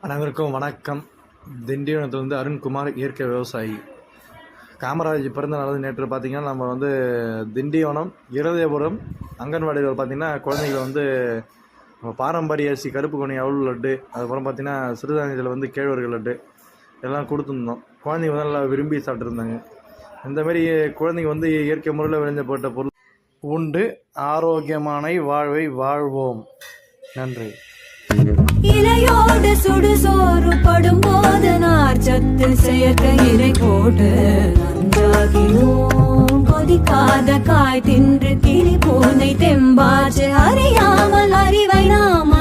அனைவருக்கும் வணக்கம். திண்டிவனத்தில் அருண்குமார், இயற்கை விவசாயி. காமராஜ் பிறந்த நாள் நேற்று பார்த்திங்கன்னா நம்ம திண்டிவனம் இருதயபுரம் அங்கன்வாடியில் பார்த்திங்கன்னா குழந்தைகள் பாரம்பரிய அரிசி கருப்பு கொனி அவுள் லட்டு, அதுக்கப்புறம் பார்த்திங்கன்னா சிறுதானியத்தில் கேழ்வரகு லட்டு எல்லாம் கொடுத்துருந்தோம். குழந்தைங்க நல்லா விரும்பி சாப்பிட்ருந்தாங்க. இந்தமாரி குழந்தைங்க இயற்கை முறையில் விளைஞ்சப்பட்ட பொருள் உண்டு. ஆரோக்கியமான வாழ்வை வாழ்வோம். நன்றி. இலையோடு சுடுசோறு படும்போது நார்ச்சத்து செயற்கை இலை போட்டு நன்றாகினோம். கொதிக்காத காய் தின்று திரி பூனை தெம்பாச்சு அறியாமல் அறிவை நாம்